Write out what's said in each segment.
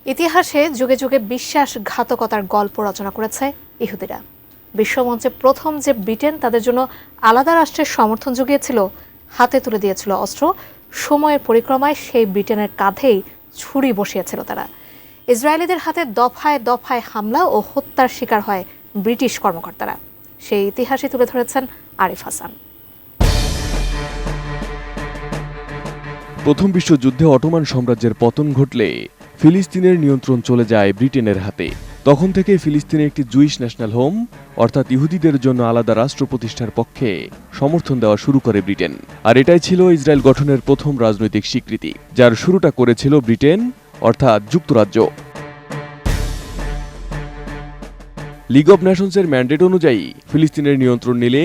ইতিহাসে যুগে যুগে বিশ্বাসঘাতকতার গল্প রচনা করেছে ইহুদিরা। বিশ্বমঞ্চে প্রথম যে ব্রিটেন তাদের জন্য আলাদা রাষ্ট্রের সমর্থন জুগিয়েছিল, হাতে তুলে দিয়েছিল অস্ত্র, সময়ের পরিক্রমায় সেই ব্রিটেনের কাঁধেই ছুরি বসিয়েছিল তারা। ইসরায়েলিদের হাতে দফায় দফায় হামলা ও হত্যার শিকার হয় ব্রিটিশ কর্মকর্তারা। সেই ইতিহাসই তুলে ধরেছেন আরিফ হাসান। প্রথম বিশ্বযুদ্ধে অটোমান সাম্রাজ্যের পতন ঘটলে ফিলিস্তিনের নিয়ন্ত্রণ চলে যায় ব্রিটেনের হাতে। তখন থেকে ফিলিস্তিনে একটি জুইশ ন্যাশনাল হোম অর্থাৎ ইহুদিদের জন্য আলাদা রাষ্ট্র প্রতিষ্ঠার পক্ষে সমর্থন দেওয়া শুরু করে ব্রিটেন। আর এটাই ছিল ইসরায়েল গঠনের প্রথম রাজনৈতিক স্বীকৃতি, যার শুরুটা করেছিল ব্রিটেন অর্থাৎ যুক্তরাজ্য। লিগ অব নেশনসের ম্যান্ডেট অনুযায়ী ফিলিস্তিনের নিয়ন্ত্রণ নিলে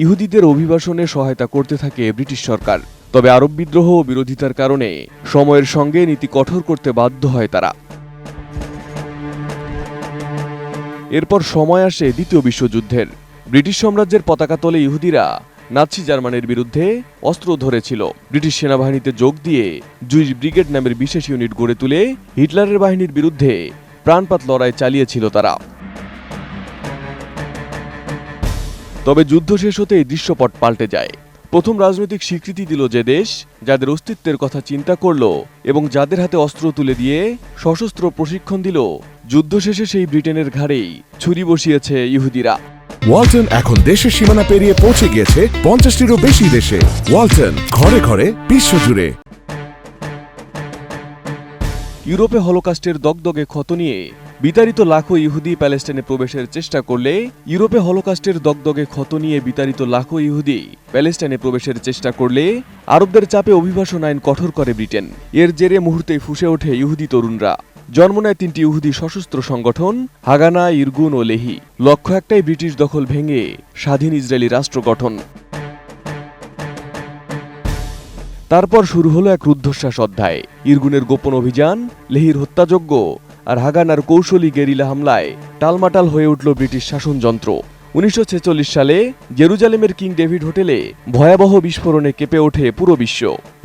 ইহুদিদের অভিবাসনে সহায়তা করতে থাকে ব্রিটিশ সরকার। তবে আরব বিদ্রোহ ও বিরোধিতার কারণে সময়ের সঙ্গে নীতি কঠোর করতে বাধ্য হয় তারা। এরপর সময় আসে দ্বিতীয় বিশ্বযুদ্ধের। ব্রিটিশ সাম্রাজ্যের পতাকা তলে ইহুদিরা নাৎসি জার্মানির বিরুদ্ধে অস্ত্র ধরেছিল। ব্রিটিশ সেনাবাহিনীতে যোগ দিয়ে জুইশ ব্রিগেড নামের বিশেষ ইউনিট গড়ে তুলে হিটলারের বাহিনীর বিরুদ্ধে প্রাণপাত লড়াই চালিয়েছিল তারা। তবে যুদ্ধ শেষ হতেই দৃশ্যপট পাল্টে যায়। প্রথম রাজনৈতিক স্বীকৃতি দিল যে দেশ, যাদের অস্তিত্বের কথা চিন্তা করল এবং যাদের হাতে অস্ত্র তুলে দিয়ে সশস্ত্র প্রশিক্ষণ দিল। যুদ্ধ শেষে সেই ব্রিটেনের ঘাড়েই ছুরি বসিয়েছে ইহুদিরা। ওয়ালটন এখন দেশের সীমানা পেরিয়ে পৌঁছে গিয়েছে 50টিরও বেশি দেশে। ওয়ালটন, ঘরে ঘরে, বিশ্বজুড়ে। ইউরোপে হলোকাস্টের দগদগে ক্ষত নিয়ে বিতাড়িত লাখো ইহুদি প্যালেস্টাইনে প্রবেশের চেষ্টা করলে আরবদের চাপে অভিবাসন আইন কঠোর করে ব্রিটেন। এর জেরে মুহূর্তেই ফুঁসে ওঠে ইহুদি তরুণরা। জন্ম নেয় 3টি ইহুদি সশস্ত্র সংগঠন, হাগানা, ইরগুন ও লেহি। লক্ষ্য একটাই, ব্রিটিশ দখল ভেঙে স্বাধীন ইসরায়েলি রাষ্ট্র গঠন। তারপর শুরু হলো এক রুদ্ধশ্বাস অধ্যায়। ইরগুনের গোপন অভিযান, লেহির হত্যাযজ্ঞ আর হাগানার কৌশলী গেরিলা হামলায় টালমাটাল হয়ে উঠল ব্রিটিশ শাসনযন্ত্র। 1946 সালে জেরুজালেমের কিং ডেভিড হোটেলে ভয়াবহ বিস্ফোরণে কেঁপে ওঠে পুরো বিশ্ব।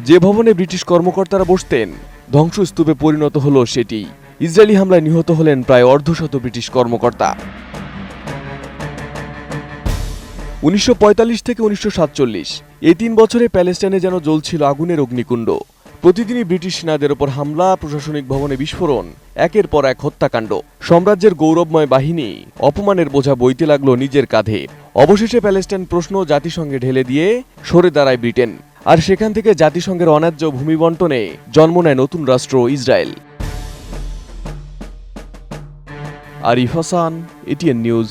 যে ভবনে ব্রিটিশ কর্মকর্তারা বসতেন, ধ্বংসস্তূপে পরিণত হলো সেটি। ইসরায়েলি হামলায় নিহত হলেন প্রায় অর্ধশত ব্রিটিশ কর্মকর্তা। 1945 থেকে 1947 এই 3 বছরে প্যালেস্টাইনে যেন জ্বলছিল আগুনের অগ্নিকুণ্ড। প্রতিদিনই ব্রিটিশ সেনাদের ওপর হামলা, প্রশাসনিক ভবনে বিস্ফোরণ, একের পর এক হত্যাকাণ্ড। সাম্রাজ্যের গৌরবময় বাহিনী অপমানের বোঝা বইতে লাগলো নিজের কাঁধে। অবশেষে প্যালেস্টাইন প্রশ্ন জাতিসংঘে ঢেলে দিয়ে সরে দাঁড়ায় ব্রিটেন। আর সেখান থেকে জাতিসংঘের অন্যায্য ভূমি বন্টনে জন্ম নেয় নতুন রাষ্ট্র Israel. Arif Hasan, ATN news.